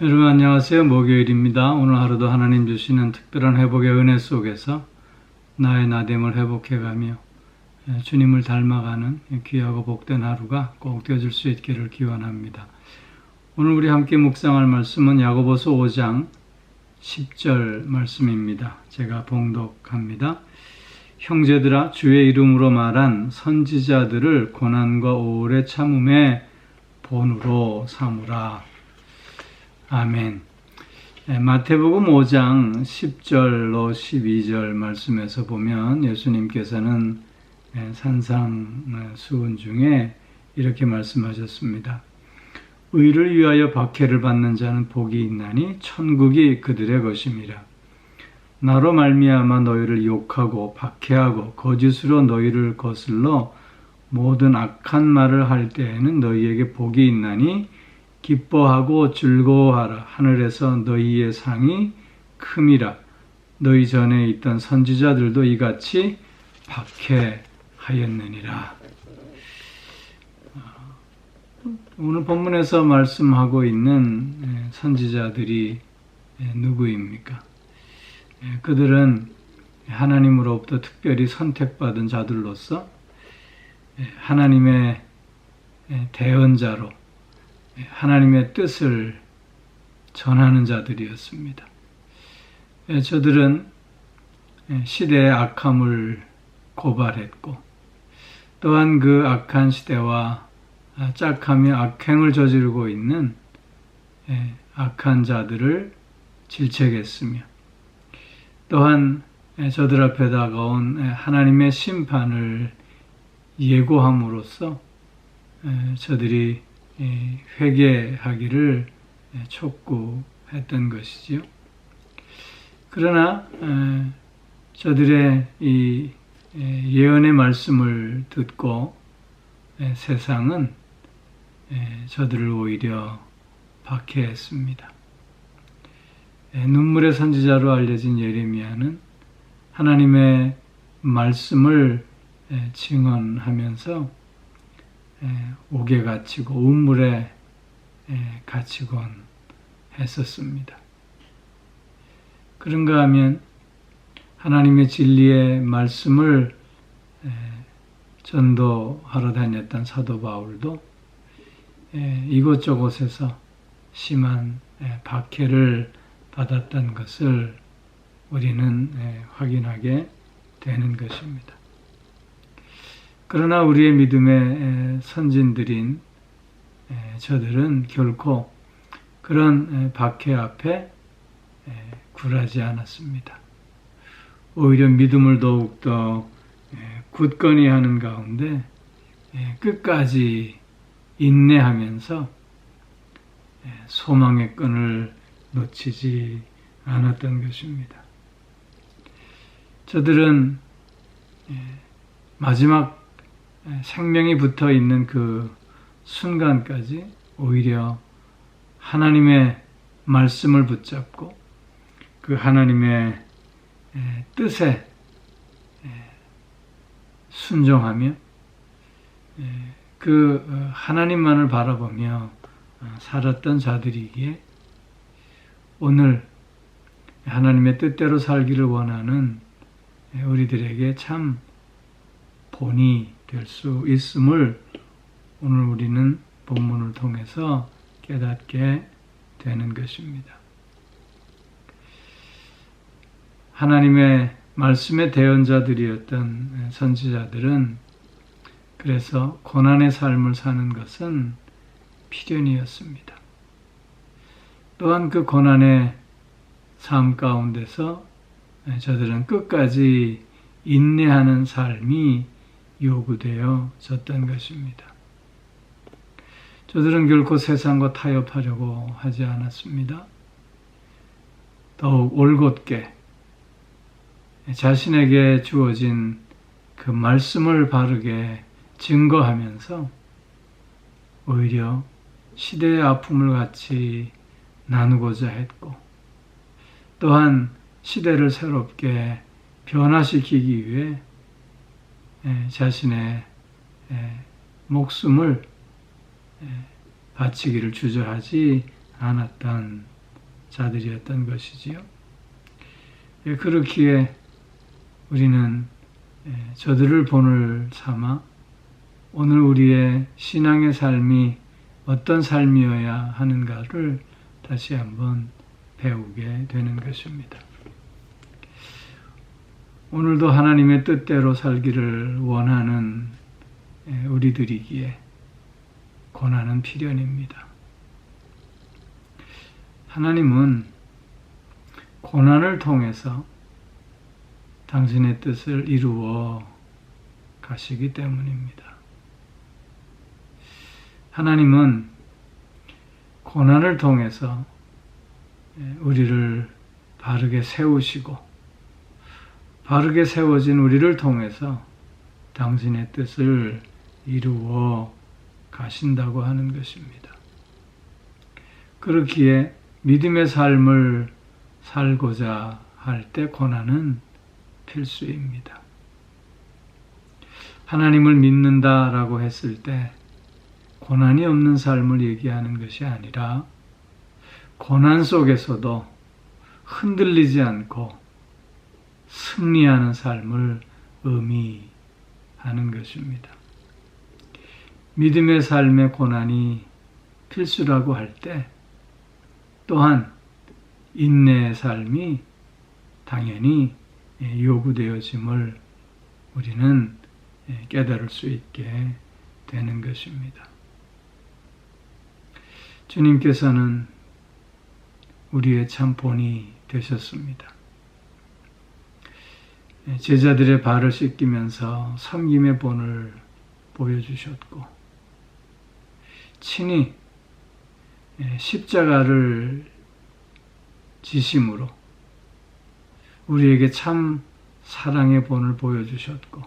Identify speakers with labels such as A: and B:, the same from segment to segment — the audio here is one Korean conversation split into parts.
A: 여러분 안녕하세요. 목요일입니다. 오늘 하루도 하나님 주시는 특별한 회복의 은혜 속에서 나의 나됨을 회복해가며 주님을 닮아가는 귀하고 복된 하루가 꼭 되어질 수 있기를 기원합니다. 오늘 우리 함께 묵상할 말씀은 야고보서 5장 10절 말씀입니다. 제가 봉독합니다. 형제들아, 주의 이름으로 말한 선지자들을 고난과 오래 참음의 본으로 삼으라. 아멘. 마태복음 5장 10절로 12절 말씀에서 보면 예수님께서는 산상수훈 중에 이렇게 말씀하셨습니다. 의를 위하여 박해를 받는 자는 복이 있나니 천국이 그들의 것임이라. 나로 말미암아 너희를 욕하고 박해하고 거짓으로 너희를 거슬러 모든 악한 말을 할 때에는 너희에게 복이 있나니 기뻐하고 즐거워하라. 하늘에서 너희의 상이 큼이라. 너희 전에 있던 선지자들도 이같이 박해하였느니라. 오늘 본문에서 말씀하고 있는 선지자들이 누구입니까? 그들은 하나님으로부터 특별히 선택받은 자들로서 하나님의 대언자로 하나님의 뜻을 전하는 자들이었습니다. 저들은 시대의 악함을 고발했고 또한 그 악한 시대와 짝하며 악행을 저지르고 있는 악한 자들을 질책했으며 또한 저들 앞에 다가온 하나님의 심판을 예고함으로써 저들이 회개하기를 촉구했던 것이지요. 그러나 저들의 이 예언의 말씀을 듣고 세상은 저들을 오히려 박해했습니다. 눈물의 선지자로 알려진 예레미야는 하나님의 말씀을 증언하면서 옥에 갇히고 우물에 갇히곤 했었습니다. 그런가 하면 하나님의 진리의 말씀을 전도하러 다녔던 사도 바울도 이곳저곳에서 심한 박해를 받았던 것을 우리는 확인하게 되는 것입니다. 그러나 우리의 믿음의 선진들인 저들은 결코 그런 박해 앞에 굴하지 않았습니다. 오히려 믿음을 더욱더 굳건히 하는 가운데 끝까지 인내하면서 소망의 끈을 놓치지 않았던 것입니다. 저들은 마지막 생명이 붙어 있는 그 순간까지 오히려 하나님의 말씀을 붙잡고 그 하나님의 뜻에 순종하며 그 하나님만을 바라보며 살았던 자들이기에 오늘 하나님의 뜻대로 살기를 원하는 우리들에게 참 본이 될 수 있음을 오늘 우리는 본문을 통해서 깨닫게 되는 것입니다. 하나님의 말씀의 대언자들이었던 선지자들은 그래서 고난의 삶을 사는 것은 필연이었습니다. 또한 그 고난의 삶 가운데서 저들은 끝까지 인내하는 삶이 요구되어졌던 것입니다. 저들은 결코 세상과 타협하려고 하지 않았습니다. 더욱 올곧게 자신에게 주어진 그 말씀을 바르게 증거하면서 오히려 시대의 아픔을 같이 나누고자 했고 또한 시대를 새롭게 변화시키기 위해 자신의 목숨을 바치기를 주저하지 않았던 자들이었던 것이지요. 그렇기에 우리는 저들을 본을 삼아 오늘 우리의 신앙의 삶이 어떤 삶이어야 하는가를 다시 한번 배우게 되는 것입니다. 오늘도 하나님의 뜻대로 살기를 원하는 우리들이기에 고난은 필연입니다. 하나님은 고난을 통해서 당신의 뜻을 이루어 가시기 때문입니다. 하나님은 고난을 통해서 우리를 바르게 세우시고 바르게 세워진 우리를 통해서 당신의 뜻을 이루어 가신다고 하는 것입니다. 그렇기에 믿음의 삶을 살고자 할 때 고난은 필수입니다. 하나님을 믿는다라고 했을 때 고난이 없는 삶을 얘기하는 것이 아니라 고난 속에서도 흔들리지 않고 승리하는 삶을 의미하는 것입니다. 믿음의 삶의 고난이 필수라고 할 때 또한 인내의 삶이 당연히 요구되어짐을 우리는 깨달을 수 있게 되는 것입니다. 주님께서는 우리의 참 본이 되셨습니다. 제자들의 발을 씻기면서 섬김의 본을 보여주셨고 친히 십자가를 지심으로 우리에게 참 사랑의 본을 보여주셨고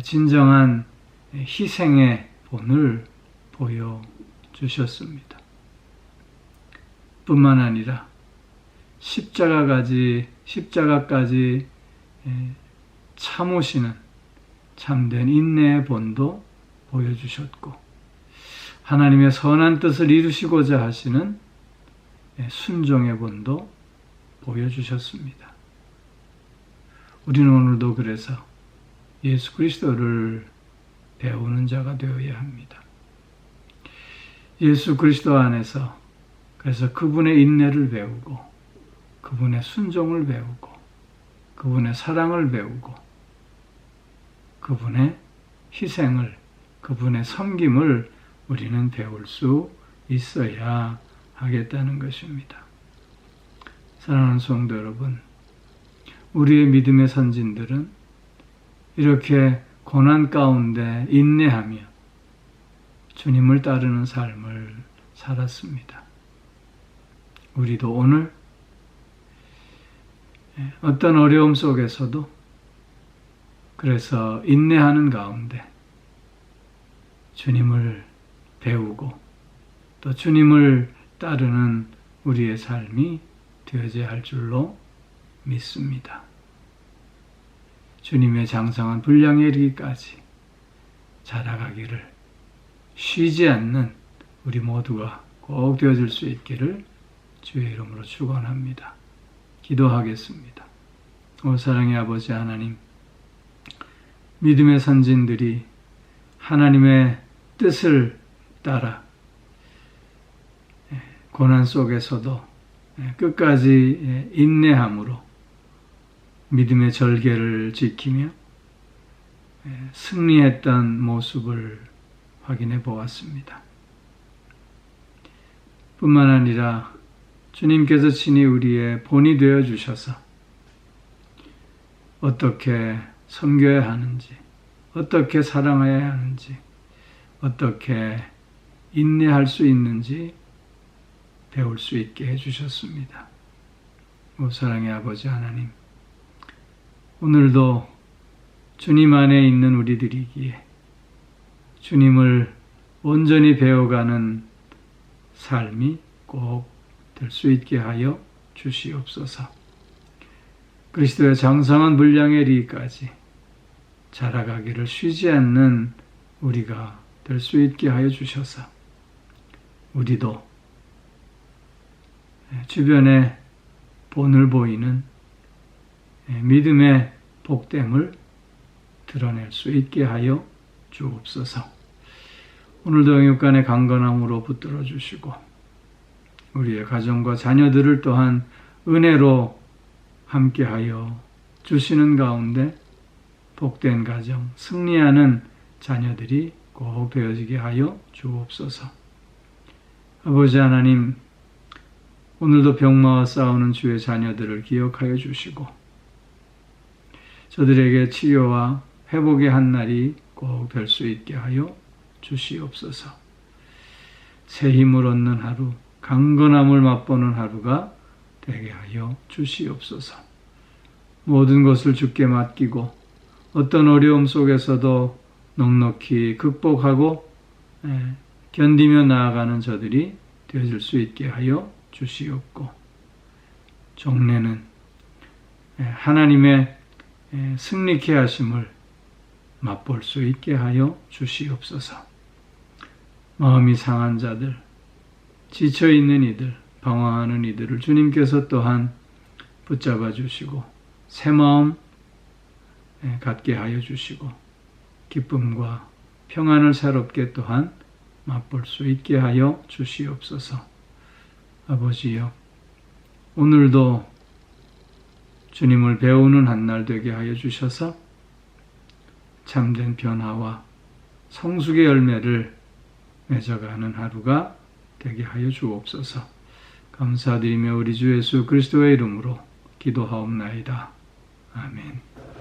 A: 진정한 희생의 본을 보여주셨습니다. 뿐만 아니라 십자가까지 참으시는 참된 인내의 본도 보여주셨고 하나님의 선한 뜻을 이루시고자 하시는 순종의 본도 보여주셨습니다. 우리는 오늘도 그래서 예수 그리스도를 배우는 자가 되어야 합니다. 예수 그리스도 안에서 그래서 그분의 인내를 배우고 그분의 순종을 배우고 그분의 사랑을 배우고 그분의 희생을 그분의 섬김을 우리는 배울 수 있어야 하겠다는 것입니다. 사랑하는 성도 여러분, 우리의 믿음의 선진들은 이렇게 고난 가운데 인내하며 주님을 따르는 삶을 살았습니다. 우리도 오늘 어떤 어려움 속에서도 그래서 인내하는 가운데 주님을 배우고 또 주님을 따르는 우리의 삶이 되어져야 할 줄로 믿습니다. 주님의 장성한 분량에 이르기까지 자라가기를 쉬지 않는 우리 모두가 꼭 되어질 수 있기를 주의 이름으로 축원합니다. 기도하겠습니다. 오 사랑의 아버지 하나님, 믿음의 선진들이 하나님의 뜻을 따라 고난 속에서도 끝까지 인내함으로 믿음의 절개를 지키며 승리했던 모습을 확인해 보았습니다. 뿐만 아니라 주님께서 친히 우리의 본이 되어 주셔서 어떻게 섬겨야 하는지, 어떻게 사랑해야 하는지, 어떻게 인내할 수 있는지 배울 수 있게 해주셨습니다. 오 사랑의 아버지 하나님, 오늘도 주님 안에 있는 우리들이기에 주님을 온전히 배워가는 삶이 꼭 될 수 있게 하여 주시옵소서. 그리스도의 장성한 분량에 이르기까지 자라가기를 쉬지 않는 우리가 될 수 있게 하여 주셔서 우리도 주변에 본을 보이는 믿음의 복됨을 드러낼 수 있게 하여 주옵소서. 오늘도 영육간의 강건함으로 붙들어 주시고 우리의 가정과 자녀들을 또한 은혜로 함께하여 주시는 가운데 복된 가정, 승리하는 자녀들이 꼭 되어지게 하여 주옵소서. 아버지 하나님, 오늘도 병마와 싸우는 주의 자녀들을 기억하여 주시고 저들에게 치료와 회복의 한 날이 꼭 될 수 있게 하여 주시옵소서. 새 힘을 얻는 하루, 강건함을 맛보는 하루가 되게 하여 주시옵소서. 모든 것을 주께 맡기고 어떤 어려움 속에서도 넉넉히 극복하고 견디며 나아가는 저들이 되어질 수 있게 하여 주시옵고 종래는 하나님의 승리케 하심을 맛볼 수 있게 하여 주시옵소서. 마음이 상한 자들, 지쳐있는 이들, 방황하는 이들을 주님께서 또한 붙잡아 주시고 새 마음 갖게 하여 주시고 기쁨과 평안을 새롭게 또한 맛볼 수 있게 하여 주시옵소서. 아버지여, 오늘도 주님을 배우는 한 날 되게 하여 주셔서 참된 변화와 성숙의 열매를 맺어가는 하루가 되게 하여 주옵소서. 감사드리며 우리 주 예수 그리스도의 이름으로 기도하옵나이다. 아멘.